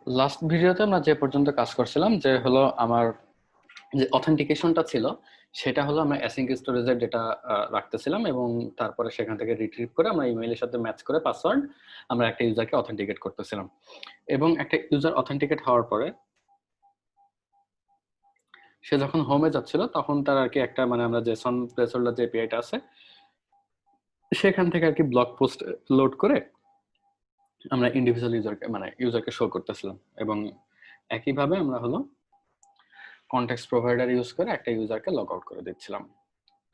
Last ভিডিওতে আমরা যে পর্যন্ত কাজ করছিলাম যে হলো আমার যে অথেন্টিকেশনটা ছিল সেটা হলো আমরা অ্যাসিঙ্ক স্টোরেজে ডেটা রাখতেছিলাম এবং তারপরে সেখান থেকে রিট্রিভ করে আমরা ইমেইলের সাথে ম্যাচ করে পাসওয়ার্ড আমরা একটা ইউজারকে অথেন্টিকেট করতেছিলাম। এবং একটা ইউজার অথেন্টিকেট হওয়ার পরে সে যখন হোমে যাচ্ছিল তখন তার আর কি একটা মানে আমরা জেসন প্লেসহোল্ডার যে এপিআইটা আছে সেখান থেকে আর কি ব্লগ পোস্ট লোড করে আমরা ইন্ডিভিজুয়াল ইউজারকে শো করতেছিলাম এবং একইভাবে আমরা হলো কনটেক্সট প্রোভাইডার ইউজ করে একটা ইউজারকে লগ আউট করে দিচ্ছিলাম।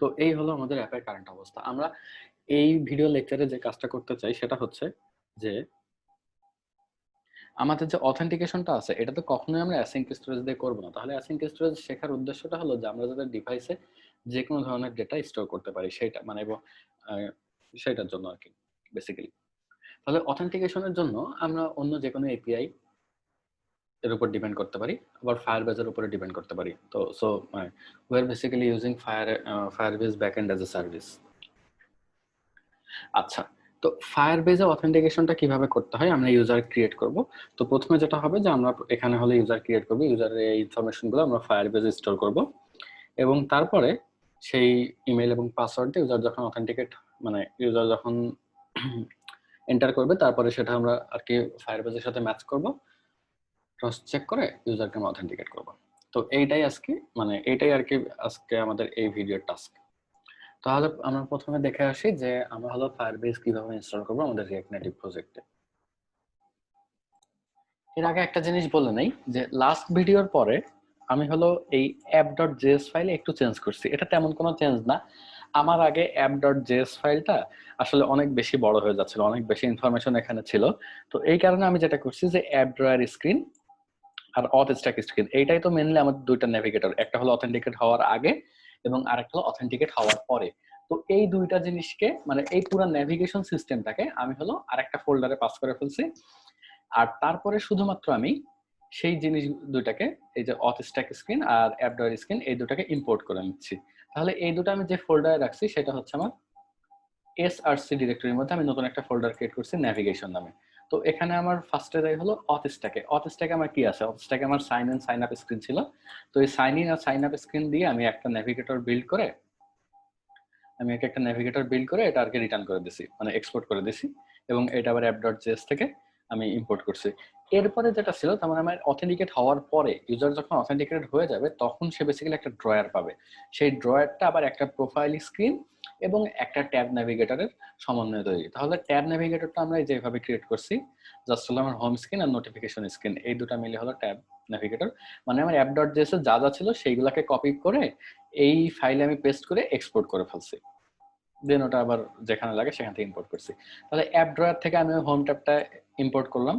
তো এই হলো আমাদের অ্যাপের কারেন্ট অবস্থা। আমরা এই ভিডিও লেকচারে যে কাজটা করতে চাই সেটা হচ্ছে যে আমাদের যে অথেন্টিকেশনটা আছে এটা তো কখনোই আমরা অ্যাসিঙ্ক স্টোরেজ দিয়ে করবো না। তাহলে অ্যাসিঙ্ক স্টোরেজ শেখার উদ্দেশ্যটা হলো যে আমরা যাদের ডিভাইসে যে কোনো ধরনের ডেটা স্টোর করতে পারি সেটা মানে এবং সেটার জন্য আর কি বেসিক্যালি। তাহলে অথেন্টিকেশনের জন্য আমরা অন্য যে কোনো এপিআই এর উপর ডিপেন্ড করতে পারি, আবার ফায়ারবেজের উপরে ডিপেন্ড করতে পারি। তো so we are basically using Firebase backend as a service. আচ্ছা, তো ফায়ারবেজে অথেন্টিকেশনটা কিভাবে করতে হয় আমরা ইউজার ক্রিয়েট করব। তো প্রথমে যেটা হবে যে আমরা এখানে হলো ইউজার ক্রিয়েট করব, ইউজারের এই ইনফরমেশনগুলো আমরা ফায়ারবেজে স্টোর করব এবং তারপরে সেই ইমেল এবং পাসওয়ার্ড দিয়ে ইউজার যখন অথেন্টিকেট মানে ইউজার যখন এন্টার করবে তারপরে সেটা আমরা আর কি ফায়ারবেজের সাথে ম্যাচ করব, ক্রস চেক করে ইউজারকে আমরা অথেন্টিকেট করব। তো এইটাই আজকে মানে এইটাই আর কি আজকে আমাদের এই ভিডিওর টাস্ক। তাহলে আমরা প্রথমে দেখে আসি যে আমরা হলো ফায়ারবেজ কিভাবে ইনস্টল করব আমাদের রিঅ্যাক্ট নেটিভ প্রজেক্টে। এর আগে একটা জিনিস বলে নেই যে লাস্ট ভিডিওর পরে আমি হলো এই app.js ফাইলে একটু চেঞ্জ করছি। এটা তেমন কোনো চেঞ্জ না। আমার আগে app.js ফাইলটা আসলে অনেক বেশি বড় হয়ে যাচ্ছিল, অনেক বেশি ইনফরমেশন এখানে ছিল। তো এই কারণে আমি যেটা করছি যে অ্যাপ ড্রয়ার স্ক্রিন আর অথ স্ট্যাক স্ক্রিন এইটাই তো মেনলি আমাদের দুইটা নেভিগেটর, একটা হলো অথেন্টিকেট হওয়ার আগে এবং আরেকটা হলো অথেন্টিকেট হওয়ার পরে। তো এই দুইটা জিনিসকে মানে এই পুরো নেভিগেশন সিস্টেমটাকে আমি হলো আরেকটা ফোল্ডারে পাস করে ফেলছি। আর তারপরে শুধুমাত্র আমি সেই জিনিস দুটাকে এই যে অথ স্ট্যাক স্ক্রিন আর অ্যাপ ড্রয়ার স্ক্রিন এই দুটাকে ইম্পোর্ট করে নিচ্ছি। তাহলে এই দুটো আমি যে ফোল্ডারে রাখছি সেটা হচ্ছে আমার এসআরসি ডিরেক্টরির মধ্যে আমি নতুন একটা ফোল্ডার ক্রিয়েট করছি নেভিগেশন নামে। তো এখানে আমার ফার্স্টে যাই হলো অথ স্ট্যাকে আমার কি আছে, অথ স্ট্যাকে আমার sign in sign up screen ছিল। তো এই সাইন ইন আর সাইন আপ স্ক্রিন দিয়ে আমি একটা নেভিগেটর বিল্ড করে এটা আর কি রিটার্ন করে দিছি মানে এক্সপোর্ট করে দিছি এবং এটা আবার app.js থেকে আমি ইম্পোর্ট করছি। এরপরে যেটা ছিল তার মানে আমার অথেন্টিকেট হওয়ার পরে ইউজার যখন অথেন্টিকেটেড হয়ে যাবে তখন সে বেসিক্যালি একটা ড্রয়ার পাবে। সেই ড্রয়ারটা আবার একটা প্রোফাইল স্ক্রিন এবং একটা ট্যাব নেভিগেটরের সমন্বয়ে তৈরি। তাহলে ট্যাব নেভিগেটরটা আমরা যেভাবে ক্রিয়েট করছি জাস্ট হলো আমার হোম স্ক্রিন আর নোটিফিকেশন স্ক্রিন এই দুটো মিলে হলো ট্যাব নেভিগেটর। মানে আমার app.js এর যা যা ছিল সেইগুলোকে কপি করে এই ফাইলে আমি পেস্ট করে এক্সপোর্ট করে ফেলছি, দেন ওটা আবার যেখানে লাগে সেখান থেকে ইম্পোর্ট করছি। তাহলে অ্যাপ ড্রয়ার থেকে আমি হোম ট্যাবটা ইম্পোর্ট করলাম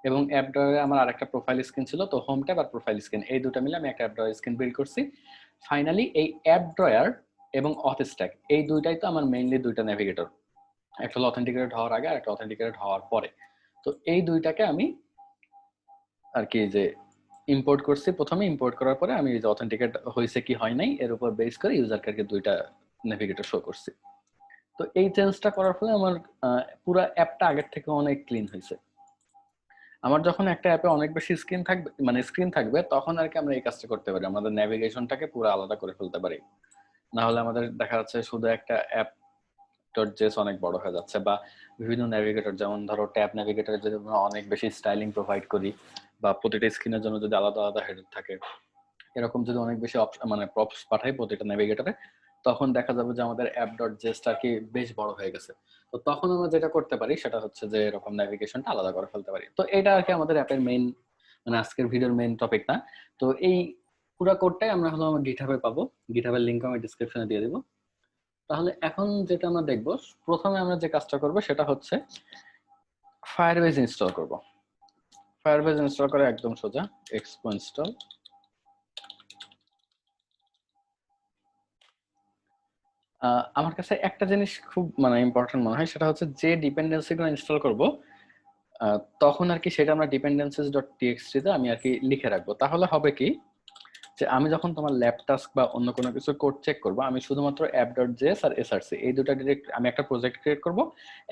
এবং অ্যাপ ড্রয়ারে আমার আরেকটা প্রোফাইল স্ক্রিন ছিল, তো হোম ট্যাব আর প্রোফাইল স্ক্রিন এই দুটো মিলে আমি একটা অ্যাপ ড্রয়ার স্ক্রিন বিল্ড করছি। ফাইনালি এই অ্যাপ ড্রয়ার এবং অথ স্ট্যাক এই দুইটাই তো আমার মেইনলি দুইটা নেভিগেটর, একটা হলো অথেন্টিকেটেড হওয়ার আগে আর একটা অথেন্টিকেটেড হওয়ার পরে। তো এই দুইটাকে আমি আর কি যে ইম্পোর্ট করছি, প্রথমে ইম্পোর্ট করার পরে আমি যে অথেন্টিকেট হয়েছে কি হয় নাই এর উপর বেস করে ইউজারকে দুইটা নেভিগেটর শো করছি। তো এই চেঞ্জটা করার ফলে আমার পুরো অ্যাপটা আগের থেকে অনেক ক্লিন হয়েছে। আমার যখন একটা অ্যাপে অনেক বেশি স্ক্রিন থাকবে তখন আর কি আমরা এই কাজটা করতে পারি, আমাদের নেভিগেশনটাকে পুরো আলাদা করে ফেলতে পারি। না হলে আমাদের দেখা যাচ্ছে শুধু একটা অ্যাপ ডট জেস অনেক বড় হয়ে যাচ্ছে, বা বিভিন্ন নেভিগেটর যেমন ধরো ট্যাব নেভিগেটরের যদি আমরা অনেক বেশি স্টাইলিং প্রোভাইড করি বা প্রতিটা স্ক্রিনের জন্য যদি আলাদা আলাদা হেডার থাকে এরকম যদি অনেক বেশি মানে প্রপস পাঠাই প্রতিটা নেভিগেটরে তখন দেখা যাবে যে আমাদের অ্যাপ ডট জেসটা কি বেশ বড় হয়ে গেছে। তো তখন আমরা যেটা করতে পারি সেটা হচ্ছে যে এরকম নেভিগেশনটা আলাদা করে ফেলতে পারি। তো এটা আর কি আমাদের অ্যাপের মেইন মানে আজকের ভিডিওর মেইন টপিক না। তো এই পুরো কোডটাই আমরা হলো আমার গিটহাবে পাবো, গিটহাবের লিংক আমি ডেসক্রিপশনে দিয়ে দিব। তাহলে এখন যেটা আমরা দেখব প্রথমে আমরা যে কাজটা করব সেটা হচ্ছে ফায়ারবেজ ইনস্টল করব। ফায়ারবেজ ইনস্টল করে একদম সোজা এক্সপো ইনস্টল। আমার কাছে একটা জিনিস খুব মানে ইম্পর্টেন্ট মনে হয় সেটা হচ্ছে যে ডিপেন্ডেন্সিগুলো ইনস্টল করব তখন আর কি সেটা আমরা ডিপেন্ডেন্সিস ডট টিএক্সটি তে আমি আর কি লিখে রাখবো। তাহলে হবে কি যে আমি যখন তোমার ল্যাব টাস্ক বা অন্য কোনো কিছু কোড চেক করব, আমি শুধুমাত্র app.js আর src এই দুটো ডিরেক্ট আমি একটা প্রজেক্ট ক্রিয়েট করব,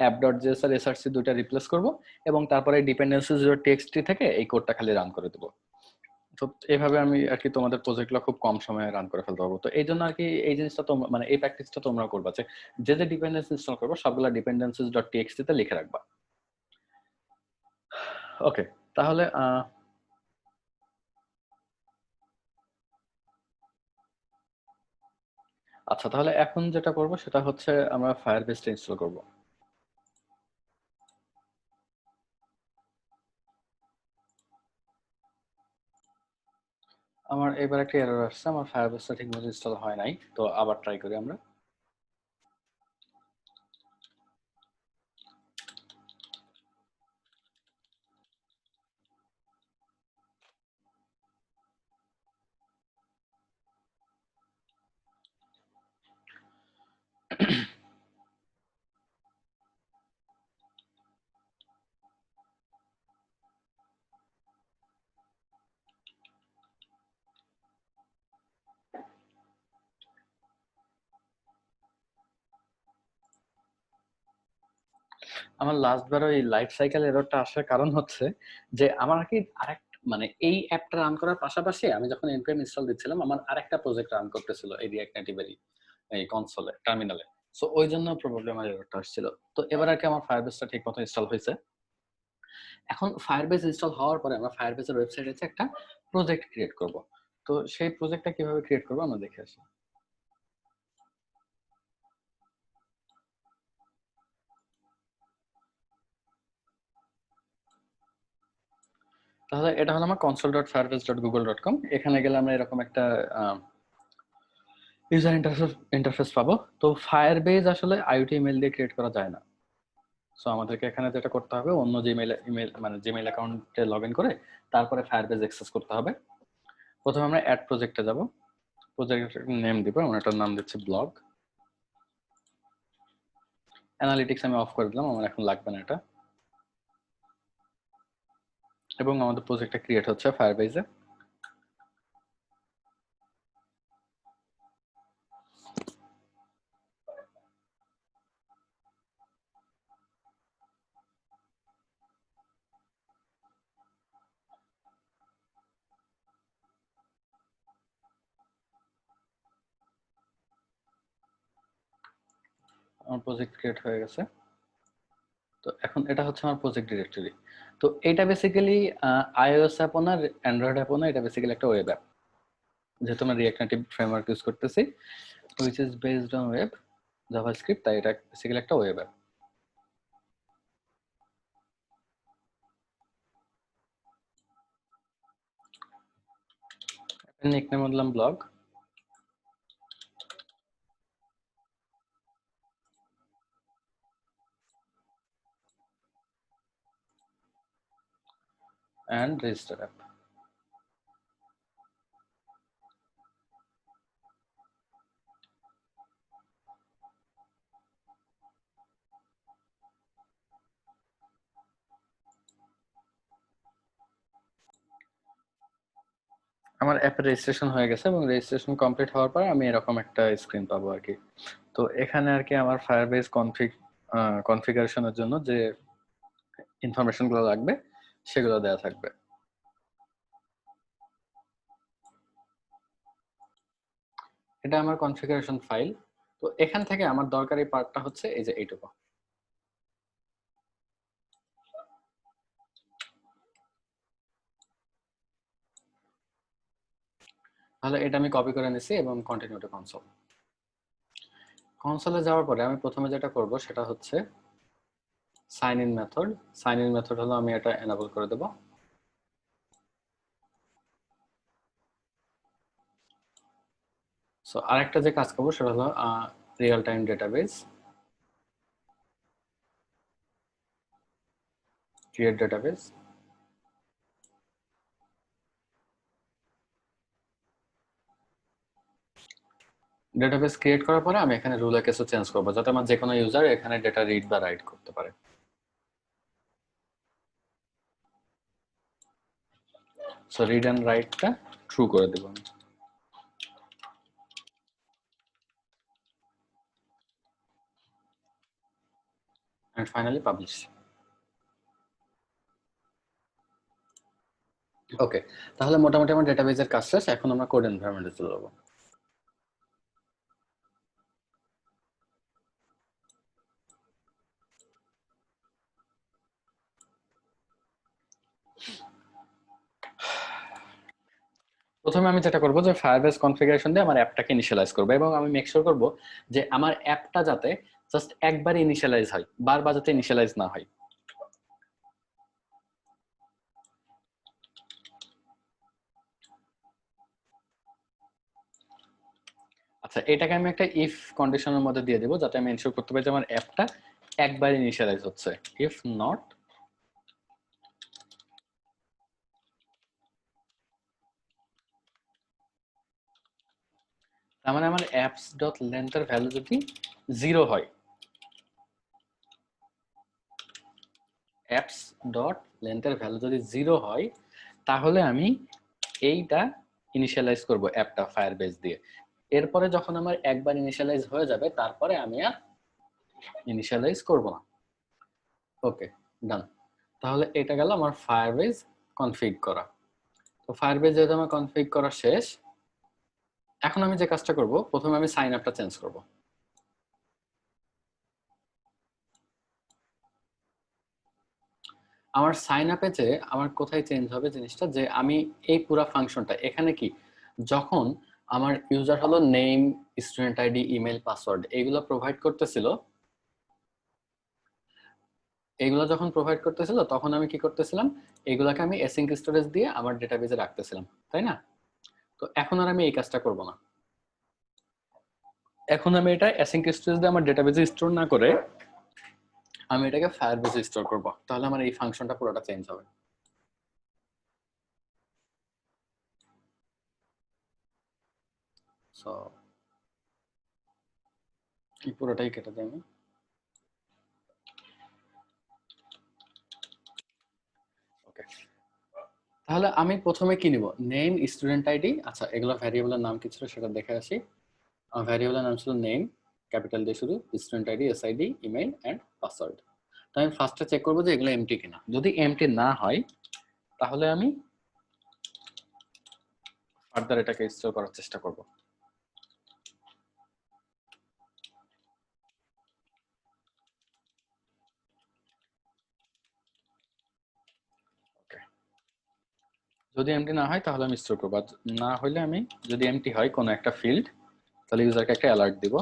app.js আর src দুটো রিপ্লেস করব, এবং তারপরে dependencies.txt থেকে এই কোডটা খালি রান করে দেবো। তো এইভাবে আমি আর কি তোমাদের প্রজেক্টগুলো খুব কম সময়ে রান করে ফেলতে পারবো। তো এই জন্য আর কি এই জিনিসটা তো মানে এই প্র্যাকটিসটা তোমরা করবা, যে যে ডিপেন্ডেন্সি ইনস্টল করবো সবগুলা dependencies.txt তে লিখে রাখবা। ওকে, তাহলে আচ্ছা, তাহলে এখন যেটা করব সেটা হচ্ছে আমরা ফায়ারবেসটা ইনস্টল করব। আমার এবার একটা এরর আসছে, আমার ফায়ারবেসটা ঠিকমতো ইনস্টল হয় নাই, তো আবার ট্রাই করি আমরা। আমার লাস্ট বার ওই লাইফ সাইকেল এররটা আসার কারণ হচ্ছে যে আমার কি আরেক মানে এই অ্যাপটা রান করার পাশাপাশি আমি যখন npm ইনস্টল দিচ্ছিলাম আমার আরেকটা প্রজেক্ট রান করতেছিল এই রিঅ্যাক্ট নেটিভেরই এই কনসোলে টার্মিনালে। সো ওই জন্য প্রবাবলি আমার এররটা আসছিল। তো এবার আর কি আমার ফায়ারবেসটা ঠিকমতো ইনস্টল হয়েছে। এখন ফায়ারবেস ইনস্টল হওয়ার পরে আমরা ফায়ারবেসের ওয়েবসাইটে একটা প্রজেক্ট ক্রিয়েট করব। তো সেই প্রজেক্টটা কিভাবে ক্রিয়েট করব আমরা দেখে আসি। তাহলে এটা হলো আমার console.firebase.google.com। এখানে গেলে আমরা এরকম একটা ইউজার ইন্টারফেস পাবো। তো ফায়ারবেজ আসলে আইওটি ইমেল দিয়ে ক্রিয়েট করা যায় না। সো আমাদেরকে এখানে যেটা করতে হবে, অন্য ইমেল মানে জিমেইল অ্যাকাউন্টে লগ ইন করে তারপরে ফায়ারবেজ অ্যাক্সেস করতে হবে। প্রথমে আমরা অ্যাড প্রজেক্টে যাব, প্রজেক্টের নেম দিব, আমরা এটার নাম দিচ্ছি ব্লগ। অ্যানালিটিক্স আমি অফ করে দিলাম, আমার এখন লাগবে না এটা। এবং আমাদের প্রজেক্টটা ক্রিয়েট হচ্ছে ফায়ারবেজে। আমার প্রজেক্ট ক্রিয়েট হয়ে গেছে। তো এখন এটা হচ্ছে আমার প্রজেক্ট ডিরেক্টরি। তো এটা বেসিক্যালি আইওএস অ্যাপ না অ্যান্ড্রয়েড অ্যাপ না, এটা বেসিক্যালি একটা ওয়েব অ্যাপ। যেহেতু আমরা রিঅ্যাক্ট নেটিভ ফ্রেমওয়ার্ক ইউজ করতেছি which is based on web JavaScript, তাই এটা বেসিক্যালি একটা ওয়েব অ্যাপ। নিকনেম দিলাম ব্লগ। And register app. আমার অ্যাপের রেজিস্ট্রেশন হয়ে গেছে এবং রেজিস্ট্রেশন কমপ্লিট হওয়ার পর আমি এরকম একটা স্ক্রিন পাবো আর কি। তো এখানে আর কি আমার ফায়ারবেস কনফিগারেশনের জন্য যে ইনফরমেশন গুলো লাগবে সেগুলো দেওয়া থাকবে। এটা আমার কনফিগারেশন ফাইল। তো এখান থেকে আমার দরকারি পার্টটা হচ্ছে এই যে এইটুকু। তাহলে এটা আমি কপি করে নিছি এবং কন্টিনিউ টু কনসোল। কনসোলে যাওয়ার পরে আমি প্রথমে যেটা করব সেটা হচ্ছে sign in method. Sign in method হলো আমি এটা এনাবল করে দেব। সো আরেকটা যে কাজ করবো সেটা হলো real time database, create database. Database create করার পরে আমি এখানে রুলে কিছু চেঞ্জ করবো যাতে আমার যে কোনো ইউজার এখানে ডেটা রিড বা রাইট করতে পারে। সো রিড এন্ড রাইটটা ট্রু করে দেব আমি। and finally publish. ওকে, তাহলে মোটামুটি আমার ডেটাবেজের কাজ শেষ। এখন আমরা কোড এনভায়রনমেন্টে চলে যাব। প্রথমে আমি যেটা করব যে ফায়ারবেস কনফিগারেশন দিয়ে আমার অ্যাপটাকে ইনিশিয়ালাইজ করব, এবং আমি মেক শিওর করব যে আমার অ্যাপটা যাতে জাস্ট একবার ইনিশিয়ালাইজ হয়, বারবার যাতে ইনিশিয়ালাইজ না হয়। আচ্ছা, এটাকে আমি একটা ইফ কন্ডিশনের মধ্যে দিয়ে দেব যাতে আমি এনশিওর করতে পারি যে আমার অ্যাপটা একবার ইনিশিয়ালাইজ হচ্ছে। ইফ নট, তার মানে আমার অ্যাপস ডট লেন্থ এর ভ্যালু যদি 0 হয়, অ্যাপস ডট লেন্থ এর ভ্যালু যদি 0 হয়, তাহলে আমি এইটা ইনিশিয়ালাইজ করব অ্যাপটা ফায়ারবেস দিয়ে। এরপরে যখন আমার একবার ইনিশিয়ালাইজ হয়ে যাবে, তারপরে আমি আর ইনিশিয়ালাইজ করব না। ওকে, ডান। তাহলে এটা গেল আমার ফায়ারবেস কনফিগ করা। তো ফায়ারবেস যেহেতু আমার কনফিগ করা শেষ, এখন আমি যে কাজটা করব, প্রথমে আমি সাইন আপটা চেঞ্জ করব। আমার সাইন আপে যে আমার কোথায় চেঞ্জ হবে জিনিসটা, যে আমি এই পুরো ফাংশনটা এখানে কি, যখন আমার ইউজার হলো name, student ID, email, password, এইগুলো প্রোভাইড করতেছিল, এইগুলো যখন প্রোভাইড করতেছিল তখন আমি কি করতেছিলাম, এগুলাকে আমি অ্যাসিঙ্ক স্টোরেজ দিয়ে আমার ডেটাবেজে রাখতেছিলাম, তাই না? তো এখন আর আমি এই কাজটা করব না। এখন আমি এটা অ্যাসিঙ্ক স্টোরেজ দিয়ে আমার ডেটাবেজে স্টোর না করে আমি এটাকে ফায়ারবেজে স্টোর করব। তাহলে আমার এই ফাংশনটা পুরোটা চেঞ্জ হবে। সো এই পুরোটাই কেটে দিই আমি। ওকে, তাহলে আমি প্রথমে কি নিব, নেম, স্টুডেন্ট আইডি। আচ্ছা, এগুলো ভ্যারিয়েবলের নাম কি ছিল সেটা দেখে আসি। ভ্যারিয়েবলের নাম ছিল নেম, ক্যাপিটাল দিয়ে শুরু, student ID, SID, email and password. তো আমি ফার্স্টে চেক করবো যে এগুলো এমটি কিনা। যদি এমটি না হয়, তাহলে আমি ফার্দার এটাকে স্টোর করার চেষ্টা করব। ওকে, যদি এমটি না হয় তাহলে আমি স্টোর করব, না হলে আমি, যদি এমটি হয় কোনো একটা ফিল্ড, তাহলে ইউজারকে একটা অ্যালার্ট দিব।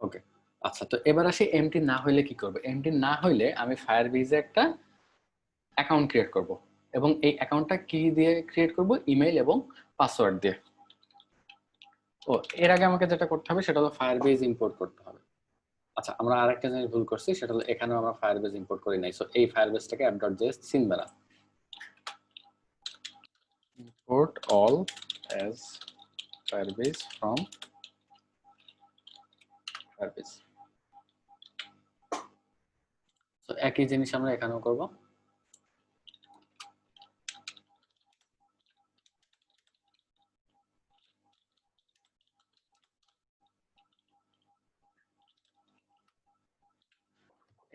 ওকে, আচ্ছা, তো এবার আসি এমটি না হইলে কি করব। এমটি না হইলে আমি ফায়ারবেজে একটা অ্যাকাউন্ট ক্রিয়েট করব, এবং এই অ্যাকাউন্টটা কি দিয়ে ক্রিয়েট করব, ইমেল এবং পাসওয়ার্ড দিয়ে। ও, এর আগে আমাকে যেটা করতে হবে সেটা হলো ফায়ারবেজ ইম্পোর্ট করতে হবে। আচ্ছা, আমরা আরেকটা জিনিস ভুল করছি, সেটা হলো এখানেও আমরা ফায়ারবেজ ইম্পোর্ট করি নাই। সো এই ফায়ারবেজটাকে app.js চিনবে না। import all as firebase from firebase। তো একই জিনিস আমরা এখানেও করব।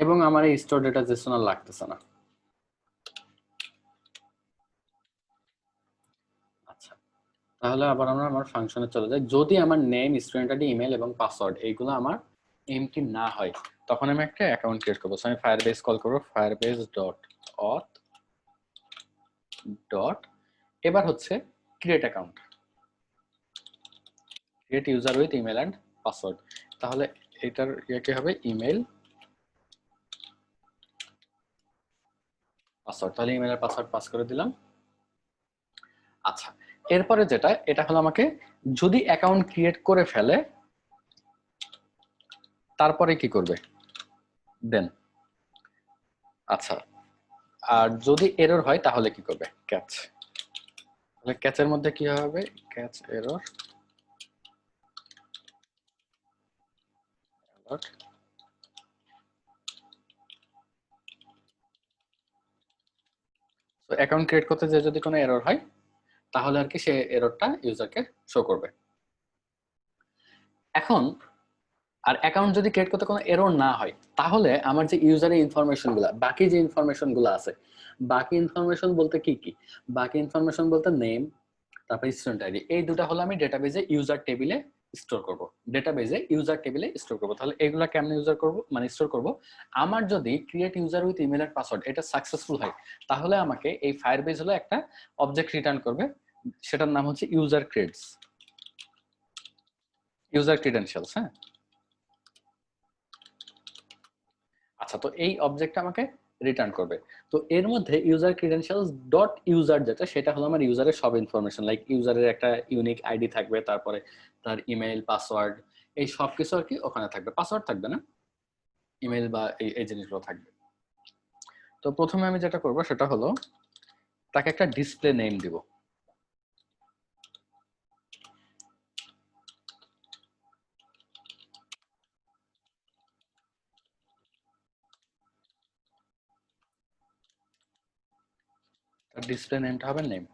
এবং আমার এই স্টোর ডেটা জেসন আর লাগতেছে না। আচ্ছা, তাহলে আবার আমরা আমার ফাংশনে চলে যাই। যদি আমার নেম, স্টুডেন্ট আইডি, ইমেল এবং পাসওয়ার্ড এইগুলো আমার এমটি না হয়, তখন আমি একটা অ্যাকাউন্ট ক্রিয়েট করব। সো আমি ফায়ারবেস কল করব, ফায়ারবেস ডট অথ ডট, এবার হচ্ছে create account, create user with email and password. তাহলে এটার ইয়ে কি হবে, ইমেল পাসওয়ার্ড। তাহলে ইমেলের পাসওয়ার্ড পাস করে দিলাম। আচ্ছা, এরপরে যেটা, এটা হলো আমাকে যদি অ্যাকাউন্ট ক্রিয়েট করে ফেলে তারপরে কি করবে, দেন। আচ্ছা, আর যদি এরর হয় তাহলে কি করবে, ক্যাচ। তাহলে ক্যাচের মধ্যে কি হবে, ক্যাচ এরর তো অ্যাকাউন্ট ক্রিয়েট করতে যে যদি কোনো এরর হয় তাহলে আর কি সে এররটা ইউজারকে শো করবে। এখন আর অ্যাকাউন্ট যদি ক্রিয়েট করতে কোনো এরর না হয় তাহলে আমার যে ইউজারের ইনফরমেশনগুলো, বাকি যে ইনফরমেশনগুলো আছে, বাকি ইনফরমেশন বলতে কি কি, বাকি ইনফরমেশন বলতে নেম, তারপর স্টুডেন্ট আইডি, এই দুটো হলো আমি ডেটাবেজে ইউজার টেবিলে স্টোর করব। ডেটাবেজে ইউজার টেবিলে স্টোর করব। তাহলে এগুলা কেমনে ইউজার করব, মানে স্টোর করব, আমার যদি create user with email and password এটা সাকসেসফুল হয় তাহলে আমাকে এই ফায়ারবেজ হলো একটা অবজেক্ট রিটার্ন করবে, সেটার নাম হচ্ছে ইউজার ক্রেডস, ইউজার ক্রিডেনশিয়ালস। হ্যাঁ, আচ্ছা, তো এই অবজেক্ট আমাকে রিটার্ন করবে। তো এর মধ্যে ইউজার ক্রিডেনশিয়ালস ডট ইউজার যেটা, সেটা হলো আমার ইউজারের সব ইনফরমেশন, লাইক ইউজারের একটা ইউনিক আইডি থাকবে, তারপরে তার ইমেল, পাসওয়ার্ড, এই সব কিছু আর কি ওখানে থাকবে। পাসওয়ার্ড থাকবে না, ইমেল বা এই জিনিসগুলো থাকবে। তো প্রথমে আমি যেটা করব সেটা হলো তাকে একটা ডিসপ্লে নেম দিব। তার ডিসপ্লে নেমটা হবে নেম।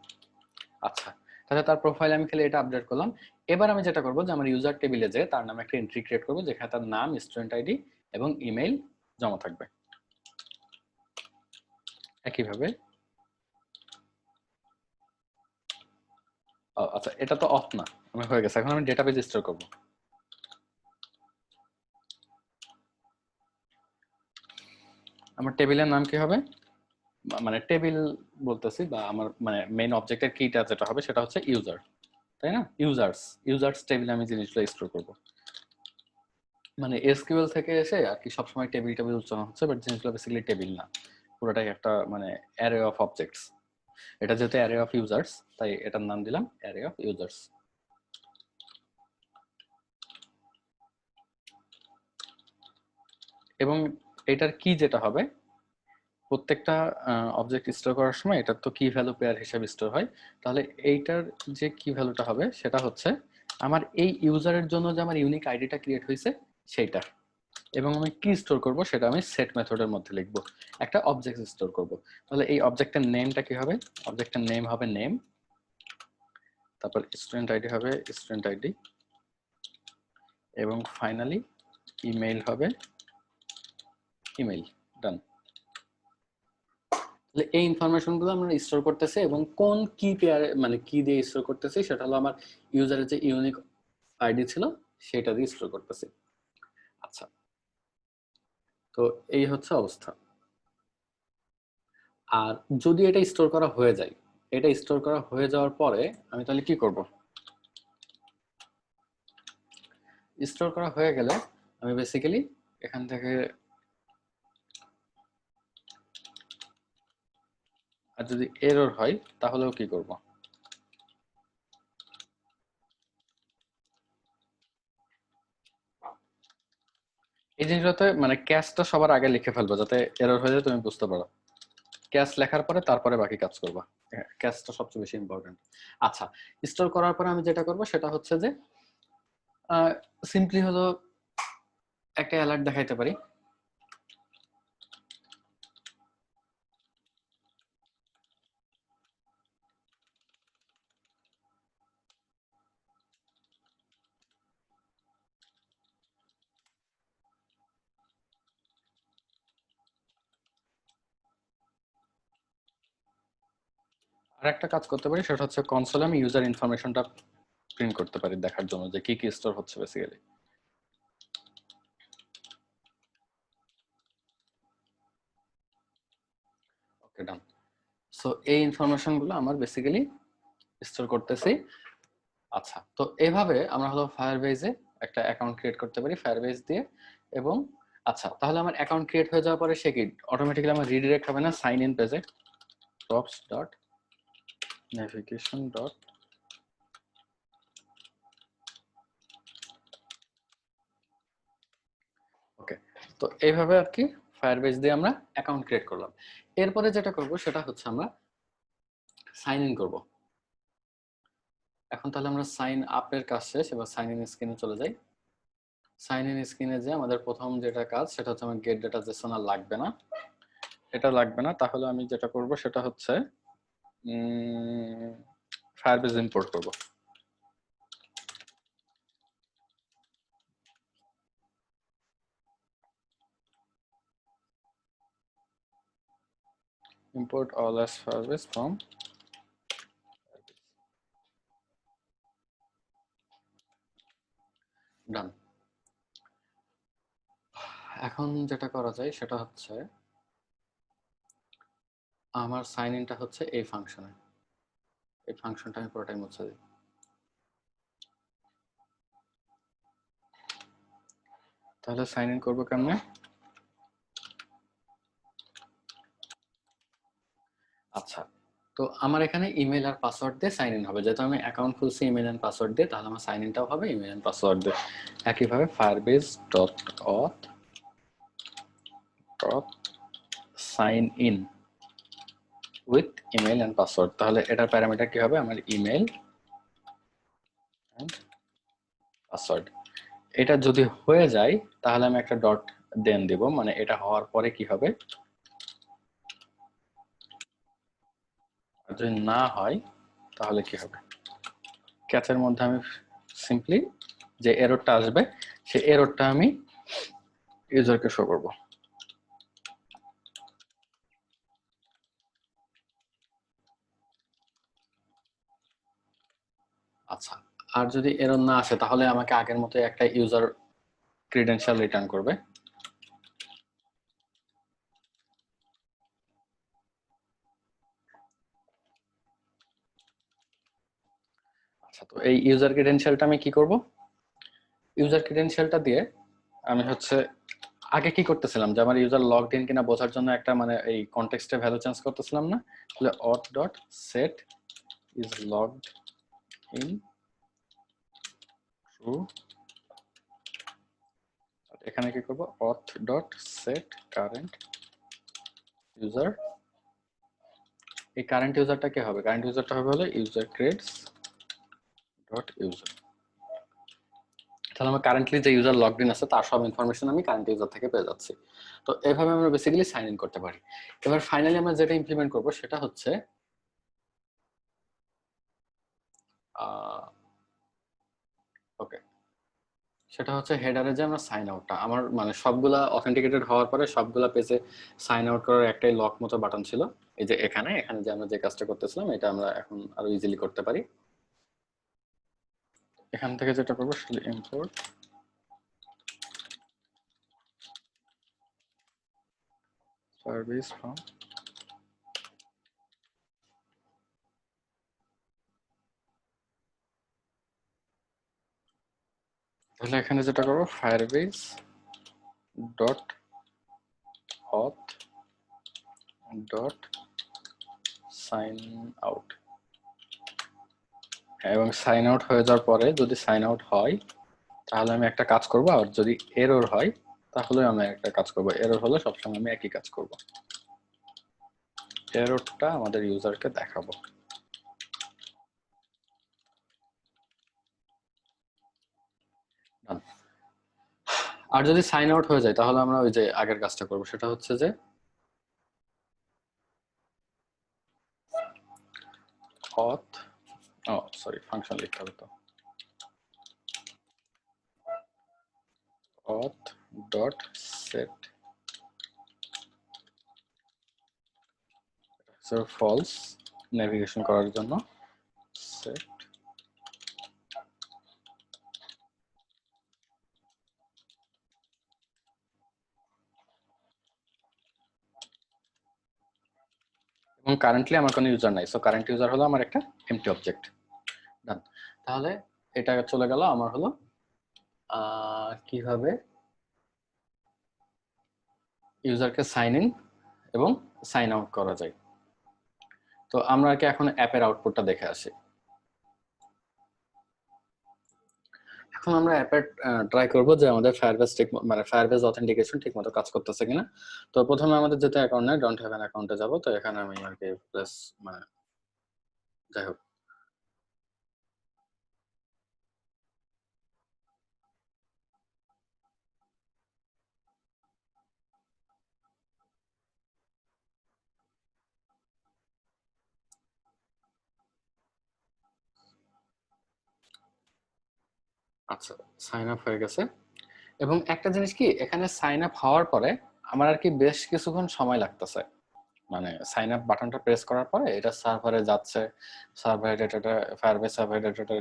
আচ্ছা, তাহলে তার প্রোফাইল আমি খালি এটা আপডেট করলাম। এবার আমি যেটা করবো যে আমার ইউজার টেবিলে যে তার নামে একটা এন্ট্রি ক্রিয়েট করবো যেখানে তার নাম, স্টুডেন্ট আইডি এবং ইমেল জমা থাকবে। একইভাবে আচ্ছা, এটা তো অফ না, আমার হয়ে গেছে। এখন আমি ডেটাবেজ স্টোর করব। আমার টেবিলের নাম কি হবে, মানে টেবিল বলতেছি, বা আমার মানে মেইন অবজেক্টের কিটা যেটা হবে সেটা হচ্ছে ইউজার, তাই না? ইউজার্স, ইউজার্স টেবিলে আমি জিনিসগুলো স্টোর করব। মানে এসকিউএল থেকে এসে আর কি সবসময় টেবিল টেবিল উচ্চারণ হচ্ছে, বাট জিনিসগুলো বেসিক্যালি টেবিল না, পুরোটাই একটা মানে অ্যারে অফ অবজেক্টস। এটা যেহেতু অ্যারে অফ ইউজার্স তাই এটার নাম দিলাম অ্যারে অফ ইউজার্স। এবং এটার কি যেটা হবে, প্রত্যেকটা অবজেক্ট স্টোর করার সময় এটার তো কি ভ্যালু পেয়ার হিসেবে স্টোর হয়। তাহলে এইটার যে কি ভ্যালুটা হবে সেটা হচ্ছে আমার এই ইউজারের জন্য যে আমার ইউনিক আইডিটা ক্রিয়েট হয়েছে সেইটা। এবং আমি কি স্টোর করব সেটা আমি সেট মেথডের মধ্যে লিখব, একটা অবজেক্ট স্টোর করব। তাহলে এই অবজেক্টের নেমটা কি হবে, অবজেক্টের নেম হবে নেম, তারপর স্টুডেন্ট আইডি হবে স্টুডেন্ট আইডি, এবং ফাইনালি ইমেইল হবে ইমেইল। ডান। তাহলে এই ইনফরমেশন গুলো আমরা স্টোর করতেছি, এবং কোন কি পেয়ারে মানে কি দিয়ে স্টোর করতেছি সেটা হলো আমার ইউজারের যে ইউনিক আইডি ছিল সেটা দিয়ে স্টোর করতেছি। আচ্ছা, তো এই হচ্ছে অবস্থা। আর যদি এটা স্টোর করা হয়ে যায়, এটা স্টোর করা হয়ে যাওয়ার পরে আমি তাহলে কি করব, স্টোর করা হয়ে গেলে আমি বেসিক্যালি এখান থেকে, আর যদি এরর হয় তাহলেও কি করব, এই জিনিসটাতে মানে ক্যাশটা সবার আগে লিখে ফেলবো যাতে এরর হয়ে যায় তুমি বুঝতে পারো। ক্যাশ লেখার পরে তারপরে বাকি কাজ করবা, ক্যাশটা সবচেয়ে বেশি ইম্পর্টেন্ট। আচ্ছা, স্টোর করার পরে আমি যেটা করব সেটা হচ্ছে যে সিম্পলি হলো একটা অ্যালার্ট দেখাইতে পারি। আর একটা কাজ করতে পারি সেটা হচ্ছে কনসোলে আমি ইউজার ইনফরমেশনটা প্রিন্ট করতে পারি দেখার জন্য যে কি কি স্টোর হচ্ছে বেসিক্যালি। ওকে, ডান। সো এই ইনফরমেশন গুলো আমার বেসিক্যালি স্টোর করতেছি। আচ্ছা, তো এইভাবে আমরা হলো ফায়ারবেজে একটা অ্যাকাউন্ট ক্রিয়েট করতে পারি ফায়ারবেজ দিয়ে। এবং আচ্ছা, তাহলে আমার অ্যাকাউন্ট ক্রিয়েট হয়ে যাওয়ার পরে সে কি অটোমেটিক্যালি আমার রিডিরেক্ট হবে না সাইন ইন পেজে, props ডট navigation ডট, ওকে। তো এইভাবে আর কি ফায়ারবেজ দিয়ে আমরা অ্যাকাউন্ট ক্রিয়েট করলাম। এরপরে যেটা করব সেটা হচ্ছে আমরা সাইন ইন করব। এখন তাহলে আমরা সাইন আপের কাজ শেষ, এবার সাইন ইন স্ক্রিনে চলে যাই। সাইন ইন স্ক্রিনে যে আমাদের প্রথম যেটা কাজ সেটা হচ্ছে আমার গেট ডেটা জেসন আর লাগবে না, এটা লাগবে না। তাহলে আমি যেটা করব সেটা হচ্ছে ফায়ারবেজ ইম্পোর্ট করব। import all as Firebase from ডান। এখন যেটা করা যায় সেটা হচ্ছে আমার সাইন ইনটা হচ্ছে এই ফাংশনে, এই ফাংশনটা আমি পুরোটাই মুছে দিই। তাহলে সাইন ইন করবো কেমনে? আচ্ছা, তো আমার এখানে ইমেল আর পাসওয়ার্ড দিয়ে সাইন ইন হবে, যেহেতু আমি অ্যাকাউন্ট খুলছি ইমেল এন্ড পাসওয়ার্ড দিয়ে, তাহলে আমার সাইন ইনটাও হবে ইমেল এন্ড পাসওয়ার্ড দিয়ে। একইভাবে Firebase dot auth dot sign in with email and password. তাহলে এটার প্যারামিটার কি হবে? আমার ইমেল এন্ড পাসওয়ার্ড। এটা যদি হয়ে যায় তাহলে আমি একটা ডট দেন দিব, মানে এটা হওয়ার পরে কি হবে। আর যদি না হয় তাহলে কি হবে? ক্যাচের মধ্যে আমি সিম্পলি যে এররটা আসবে সেই এররটা আমি ইউজারকে শো করব। আচ্ছা, আর যদি এরর না আসে তাহলে আমাকে আগের মতো একটা ইউজার ক্রিডেনশিয়াল রিটার্ন করবে। আচ্ছা, তো এই ইউজার ক্রিডেনশিয়ালটা আমি কি করব? ইউজার ক্রিডেনশিয়ালটা দিয়ে আমি হচ্ছে আগে কি করতেছিলাম যে আমার ইউজার লগড ইন কিনা বোঝার জন্য একটা মানে এই কনটেক্সটে ভ্যালু চেঞ্জ করতেছিলাম না? তাহলে auth dot set is logged in true. এখানে কি করব? auth dot set current user. এই কারেন্ট ইউজারটা কি হবে? কারেন্ট ইউজারটা হবে হলো ইউজার ক্রেডস ডট ইউজার। তাহলে আমার কারেন্টলি যে ইউজার লগড ইন আছে তার সব ইনফরমেশন আমি কারেন্ট ইউজার থেকে পেয়ে যাচ্ছি। তো এভাবে আমরা বেসিক্যালি সাইন ইন করতে পারি। এবার ফাইনালি আমরা যেটা ইমপ্লিমেন্ট করব সেটা হচ্ছে ওকে, সেটা হচ্ছে হেডারে যে আমরা সাইন আউটটা আমার মানে সবগুলা অথেন্টিকেটেড হওয়ার পরে সবগুলা পেজে সাইন আউট করার একটাই লক মতো বাটন ছিল। এই যে এখানে এখানে যে আমরা যে কাজটা করতেছিলাম এটা আমরা এখন আরো ইজিলি করতে পারি। এখান থেকে যেটা করবো সেটা ইম্পোর্ট সার্ভিস ফ্রম, তাহলে এখানে যেটা করবো Firebase dot auth dot sign out, এবং সাইন আউট হয়ে যাওয়ার পরে যদি সাইন আউট হয় তাহলে আমি একটা কাজ করব, আর যদি এরর হয় তাহলে আমি একটা কাজ করব। এরর হলে সবসময় আমি একই কাজ করব, এররটা আমাদের ইউজারকে দেখাবো। আর যদি সাইন আউট হয়ে যায় তাহলে আমরা ওই যে আগের কাজটা করব, সেটা হচ্ছে যে অথ সরি ফাংশন লিখতে হবে, তো অথ ডট সেট ফলস নেভিগেশন করার জন্য সেট, এবং কারেন্টলি আমার কোনো ইউজার নাই, সো কারেন্ট ইউজার হলো আমার একটা এমটি অবজেক্ট। ডান। তাহলে এটা চলে গেল আমার হলো কিভাবে ইউজারকে সাইন ইন এবং সাইন আউট করা যায়। তো আমরা কি এখন অ্যাপের আউটপুটটা দেখে আসি। এখন আমরা অ্যাপের ট্রাই করব যে আমাদের ফায়ারবেস ঠিক মানে ফায়ারবেস অথেন্টিকেশন ঠিকমতো কাজ করতেছে কিনা। তো প্রথমে আমাদের যেটা অ্যাকাউন্ট নাই ডোন্ট হ্যাভ অ্যান অ্যাকাউন্টে যাব। তো এখানে আমি আর কি প্লাস মানে যাই হোক, আচ্ছা, সাইন আপ হয়ে গেছে। এবং একটা জিনিস কি, এখানে সাইন আপ হওয়ার পরে আমার আর কি বেশ কিছুক্ষণ সময় লাগতেছে। মানে সাইন আপ বাটনটা প্রেস করার পরে এটা সার্ভারে যাচ্ছে, সার্ভারে ডেটাটা, ফায়ারবেস সার্ভারে ডেটাটা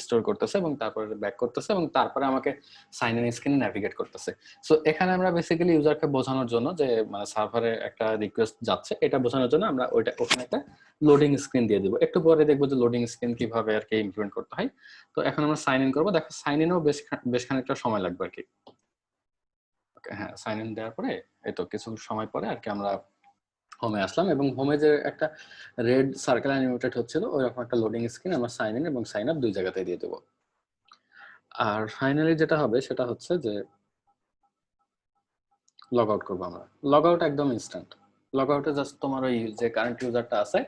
স্টোর করতেছে এবং তারপরে ব্যাক করতেছে এবং তারপরে আমাকে সাইন ইন স্ক্রিনে ন্যাভিগেট করতেছে। সো এখানে আমরা বেসিক্যালি ইউজারকে বোঝানোর জন্য যে মানে সার্ভারে একটা রিকোয়েস্ট যাচ্ছে এটা বোঝানোর জন্য আমরা ওখানে একটা লোডিং স্ক্রিন দিয়ে দিব। একটু পরে দেখবো যে লোডিং স্ক্রিন কিভাবে আর কি ইমপ্লিমেন্ট করতে হয়। তো এখন আমরা সাইন ইন করবো। দেখো সাইন ইনও বেশ খানিকটা সময় লাগবে আর কি। ওকে, হ্যাঁ, সাইন ইন দেওয়ার পরে এই তো কিছু সময় পরে আর কি আমরা হোমে আসলাম এবং হোমে যে একটা রেড সার্কেল অ্যানিমেটেড হচ্ছিল ওইরকম একটা লোডিং স্ক্রিন আমরা সাইন ইন এবং সাইন আপ দুই জায়গাতে দিয়ে দেবো। আর ফাইনালি যেটা হবে সেটা হচ্ছে যে লগ আউট করবো আমরা। লগ আউট একদম ইনস্ট্যান্ট। লগ আউটে জাস্ট তোমার ওই যে কারেন্ট ইউজারটা আছে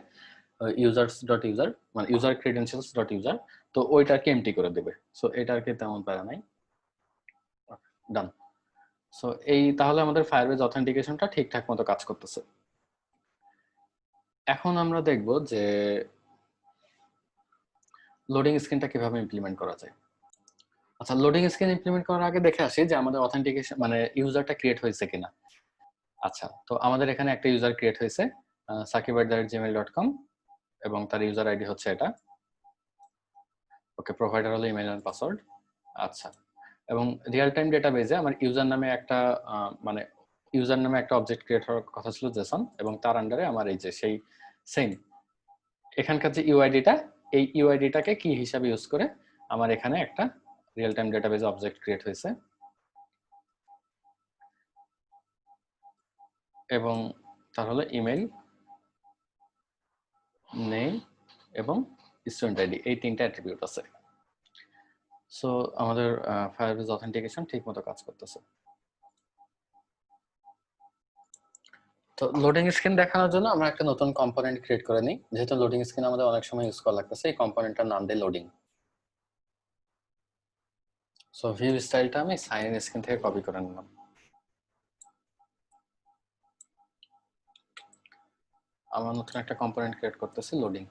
ইউজার্স ডট ইউজার মানে ইউজার ক্রেডেনশিয়ালস ডট ইউজার, তো ওইটাকে এমটি করে দেবে। সো এটা আর কি তেমন প্যারা নাই। ডান। সো এই তাহলে আমাদের ফায়ারবেজ অথেন্টিকেশনটা ঠিকঠাক মতো কাজ করতেছে। এখন আমরা দেখব যে লোডিং স্ক্রিনটা কিভাবে ইমপ্লিমেন্ট করা যায়। আচ্ছা, লোডিং স্ক্রিন ইমপ্লিমেন্ট করার আগে দেখে আসি যে আমাদের অথেন্টিকেশন মানে ইউজারটা ক্রিয়েট হয়েছে কিনা। আচ্ছা, তো আমাদের এখানে একটা ইউজার ক্রিয়েট হয়েছে sakib@gmail.com এবং তার ইউজার আইডি হচ্ছে এটা। ওকে, প্রোভাইডার হলো ইমেল এন্ড পাসওয়ার্ড। আচ্ছা, এবং রিয়েল টাইম ডেটাবেজে আমার ইউজার নামে একটা মানে ইউজার নামে একটা অবজেক্ট ক্রিয়েট হওয়ার কথা ছিল জেসন এবং তার আন্ডারে আমার এই যে সেই সেম এখানকার যে ইউআইডিটা, এই ইউআইডিটাকে কি হিসাবে ইউজ করে আমার এখানে একটা real time database object create হয়েছে এবং তার হলো ইমেল, নেম এবং স্টুডেন্ট আইডি, এই তিনটা অ্যাট্রিবিউট আছে। সো আমাদের ফায়ারবেজ অথেন্টিকেশন ঠিকমতো কাজ করতেছে। তো লোডিং স্ক্রিন দেখানোর জন্য আমরা একটা নতুন কম্পোনেন্ট ক্রিয়েট করে নিই। যেহেতু লোডিং স্ক্রিন আমাদের অনেক সময় ইউজ করা লাগতেছে, এই কম্পোনেন্টটার নাম দিই লোডিং। সো ভিউ স্টাইলটা আমি সাইন ইন স্ক্রিন থেকে কপি করে নিলাম। আমার নতুন একটা কম্পোনেন্ট ক্রিয়েট করতেছি লোডিং।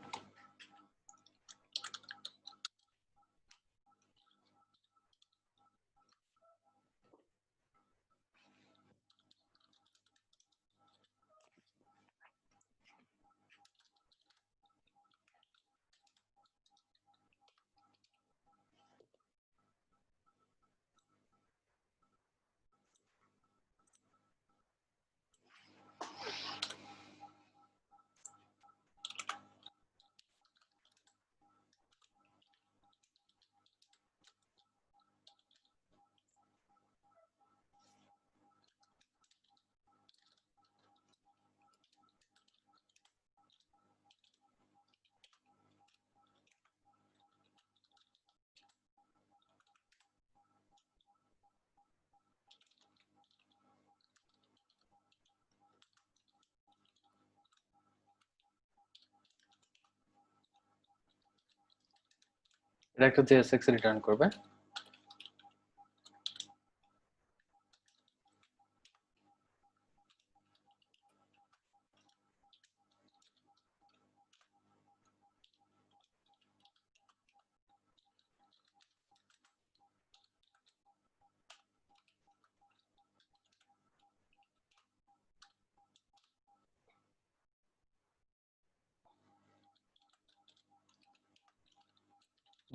এটা একটা জেএসএক্স রিটার্ন করবে।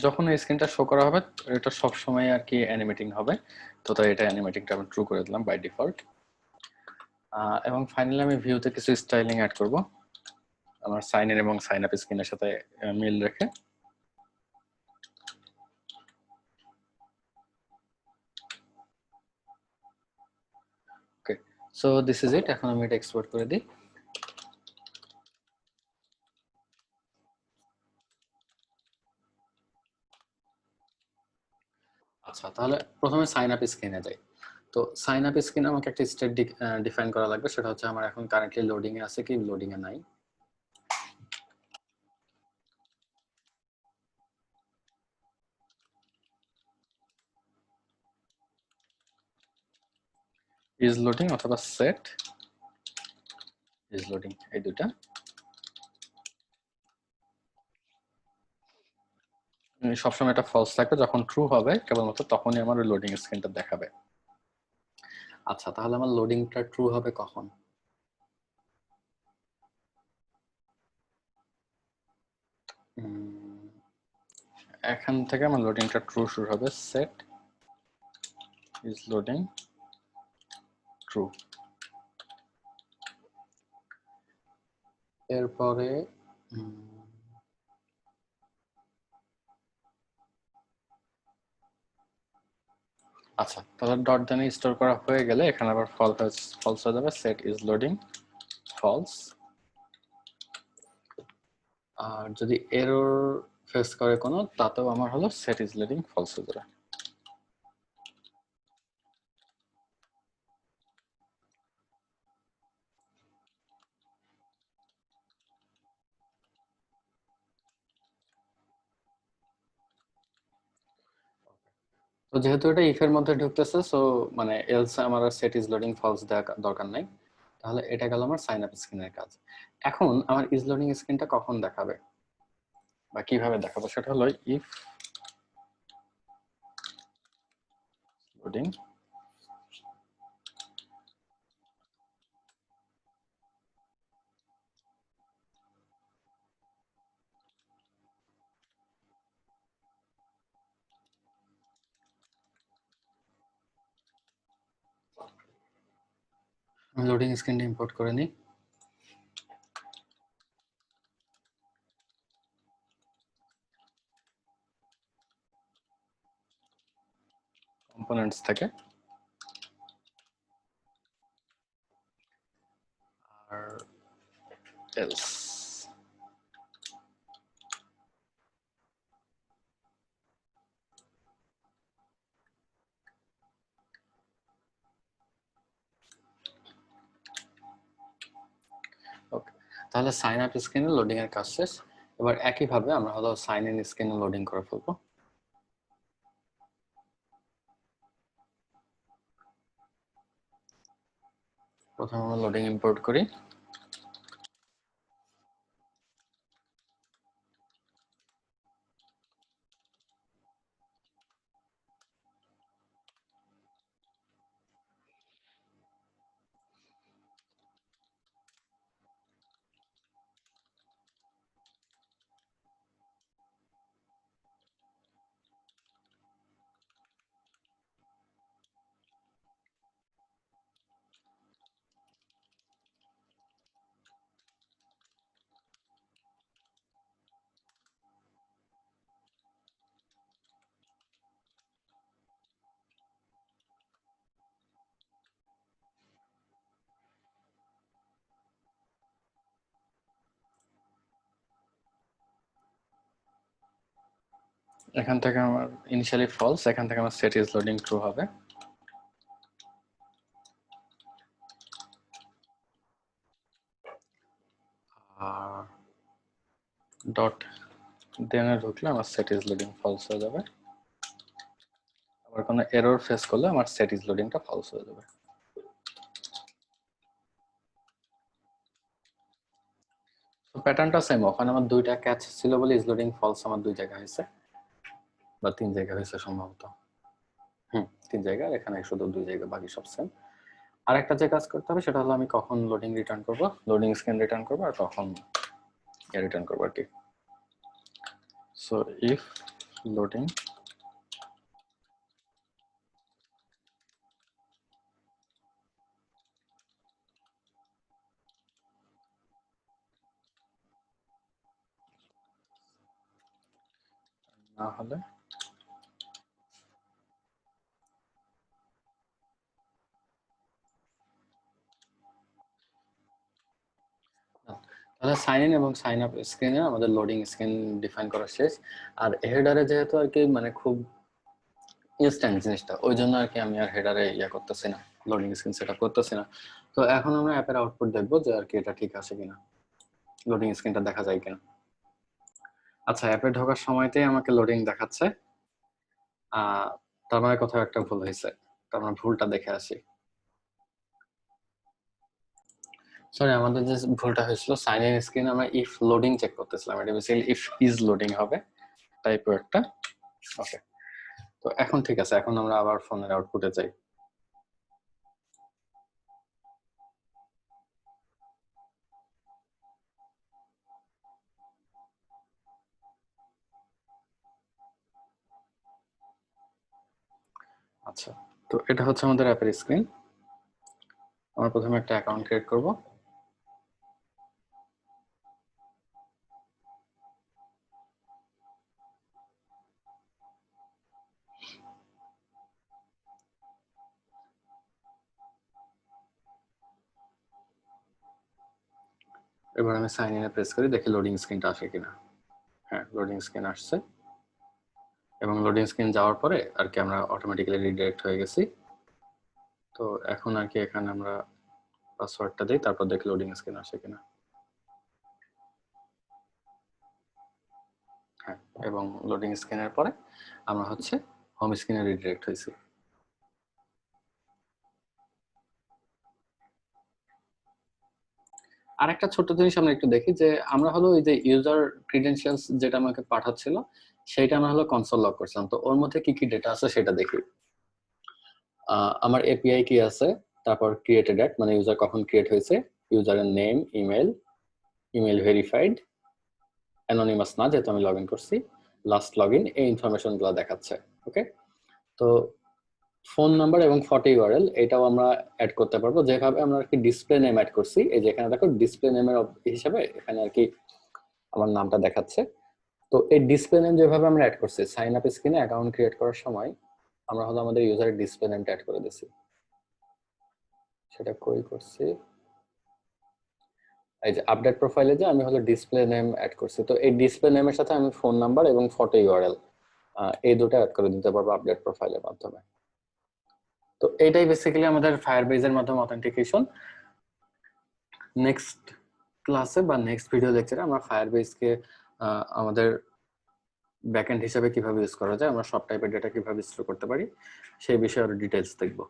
যখন এই স্ক্রিনটা শো করা হবে এটা সব সময় আর কি অ্যানিমেটিং হবে, তো তাই এটা অ্যানিমেটিংটা আমি ট্রু করে দিলাম বাই ডিফল্ট। এবং ফাইনালি আমি ভিউতে কিছু স্টাইলিং অ্যাড করব আমার সাইন ইন এবং সাইন আপ স্ক্রিনের সাথে মিল রেখে। ওকে, সো দিস ইজ ইট। এখন আমি এটা এক্সপোর্ট করে দিই। আচ্ছা, তাহলে প্রথমে সাইন আপ স্ক্রিনে যাই। তো সাইন আপ স্ক্রিনে আমাকে একটা স্টেট ডিফাইন করা লাগবে, সেটা হচ্ছে আমার এখন কারেন্টলি লোডিং এ আছে কি লোডিং এ নাই। ইজ লোডিং অথবা সেট ইজ লোডিং, এই দুটা। সবসময় এটা ফলস থাকবে, যখন ট্রু হবে কেবলমাত্র তখনই আমার লোডিং স্ক্রিনটা দেখাবে। আচ্ছা, তাহলে আমার লোডিংটা ট্রু হবে কখন? এখান থেকে আমার লোডিংটা ট্রু শুরু হবে, সেট ইজ লোডিং ট্রু। এরপরে আচ্ছা, তাহলে ডট দেন স্টোর করা হয়ে গেলে এখানে আবার ফলস হয়ে যাবে, সেট ইজ লোডিং ফলস। আর যদি এরর ফেস করে কোনো, তাতেও আমার হলো সেট ইজ লোডিং ফলস হয়ে যাবে। তো যেহেতু এটা ইফ এর মধ্যে ঢুকতেছে, সো মানে এলস আমার সেট ইজ লোডিং ফলস দেওয়া দরকার নাই। তাহলে এটা গেল আমার সাইন আপ স্ক্রিনের কাজ। এখন আমার ইজ লোডিং স্ক্রিনটা কখন দেখাবে বা কিভাবে দেখাবো সেটা হলো ইফ লোডিং লোডিং স্ক্রিনটা ইম্পোর্ট করে নিই। কম্পোনেন্টস থেকে আর এলস। ওকে, তাহলে সাইন আপ স্ক্রিনে লোডিং এর কাজ শেষ। এবার একইভাবে আমরা হলো সাইন ইন স্ক্রিনে লোডিং করে ফেলবো। প্রথমে আমরা লোডিং ইম্পোর্ট করি। এখান থেকে আমার ইনিশিয়ালি ফলস, এখান থেকে আমার সেট ইজ লোডিং ট্রু হবে। আর ডট দেনে ঢুকলে আমার সেট ইজ লোডিং ফলস হয়ে যাবে। আবার কোনো এরর ফেস করলে আমার সেট ইজ লোডিংটা ফলস হয়ে যাবে। তো প্যাটার্নটা সেম, ওখানে আমার দুইটা ক্যাচ ছিল বলে ইজ লোডিং ফলস আমার দুই জায়গা হয়েছে, বা তিন জায়গা হয়েছে সম্ভবত। তিন জায়গা, এখানে শুধু দুই জায়গা, বাকি সব সেম। আর একটা যে কাজ করতে হবে সেটা হলো আমি কখন লোডিং রিটার্ন করব, লোডিং স্ক্রিন রিটার্ন করব, আর কখন রিটার্ন করব আর কি। সো ইফ লোডিং না হলে তাহলে সাইন ইন এবং সাইন আপ স্ক্রিনে আমাদের লোডিং স্ক্রিন ডিফাইন করা শেষ। আর হেডারে যেহেতু আর কি মানে খুব ইনস্ট্যান্ট জিনিসটা, ওই জন্য আর কি আমি আর হেডারে করতেছি না, লোডিং স্ক্রিন সেট আপ করতেছি না। তো এখন আমরা অ্যাপের আউটপুট দেখবো যে আর কি এটা ঠিক আছে কিনা, লোডিং স্ক্রিনটা দেখা যায় কিনা। আচ্ছা, অ্যাপে ঢোকার সময়তেই আমাকে লোডিং দেখাচ্ছে। তার মানে কোথাও একটা ভুল হয়েছে, তার মানে ভুলটা দেখে আসি। সরি, আমাদের যে ভুলটা হয়েছিল সাইন ইন স্ক্রিনে আমরা ইফ লোডিং চেক করতেছিলাম, এটা বেসিক্যালি ইফ ইজ লোডিং হবে টাইপের একটা ওকে, তো এখন ঠিক আছে, এখন আমরা আবার ফোনের আউটপুটে যাই। আচ্ছা, তো এটা হচ্ছে আমাদের অ্যাপের স্ক্রিন। আমরা প্রথমে একটা অ্যাকাউন্ট ক্রিয়েট করব। এবার আমি সাইন ইনে প্রেস করি, দেখি লোডিং স্ক্রিনটা আসে কিনা। হ্যাঁ, লোডিং স্ক্রিন আসছে, এবং লোডিং স্ক্রিন যাওয়ার পরে আর কি আমরা অটোমেটিক্যালি রিডাইরেক্ট হয়ে গেছি। তো এখন আর কি এখানে আমরা পাসওয়ার্ডটা দিই, তারপর দেখি লোডিং স্ক্রিন আসে কিনা। হ্যাঁ, এবং লোডিং স্ক্রিনের পরে আমরা হচ্ছে হোম স্ক্রিনে রিডাইরেক্ট হয়েছি। আর একটা ছোট্ট জিনিস আমরা একটু দেখি যে আমরা হলো ওই যে ইউজার ক্রিডেনশিয়ালস যেটা আমাকে পাঠাচ্ছিল সেটা আমরা হলো কনসোল লগ করছিলাম, তো ওর মধ্যে কি কি ডেটা আছে সেটা দেখি। আমার এপিআই কি আছে, তারপর ক্রিয়েটেড অ্যাট মানে ইউজার কখন ক্রিয়েট হয়েছে, ইউজারের নেম, ইমেল ভেরিফাইড, অ্যানোনিমাস না যেহেতু আমি লগ ইন করছি, লাস্ট লগ ইন, এই ইনফরমেশন গুলো দেখাচ্ছে। ওকে, তো ফোন নাম্বার এবং ফটো ইউআরএল এটাও আমরা অ্যাড করতে পারবো, যেভাবে আমরা আর কি ডিসপ্লে নেম অ্যাড করছি। এই যে এখানে দেখো ডিসপ্লে নেমের হিসাবে এখানে আর কি আমার নামটা দেখাচ্ছে। তো এই ডিসপ্লে নেম যেভাবে আমরা অ্যাড করছি সাইন আপ স্ক্রিনে অ্যাকাউন্ট ক্রিয়েট করার সময়, আমরা হলো আমাদের ইউজারের ডিসপ্লে নেমটা অ্যাড করে দিছি। সেটা কই করছি, এই যে আপডেট প্রোফাইলে যে আমি হলো ডিসপ্লে নেম অ্যাড করছি। তো এই ডিসপ্লে নেমের সাথে আমি ফোন নাম্বার এবং ফটো ইউআরএল এই দুটো অ্যাড করে দিতে পারবো আপডেট প্রোফাইলের মাধ্যমে। তো এইটাই বেসিক্যালি আমাদের ফায়ারবেজের মাধ্যমে অথেন্টিকেশন। নেক্সট ক্লাসে বা নেক্সট ভিডিও লেকচারে আমরা ফায়ারবেজকে আমাদের ব্যাকএন্ড হিসেবে কিভাবে ইউজ করা যায়, আমরা সব টাইপের ডেটা কিভাবে স্টোর করতে পারি সেই বিষয়ে আরো ডিটেইলস দেখবো।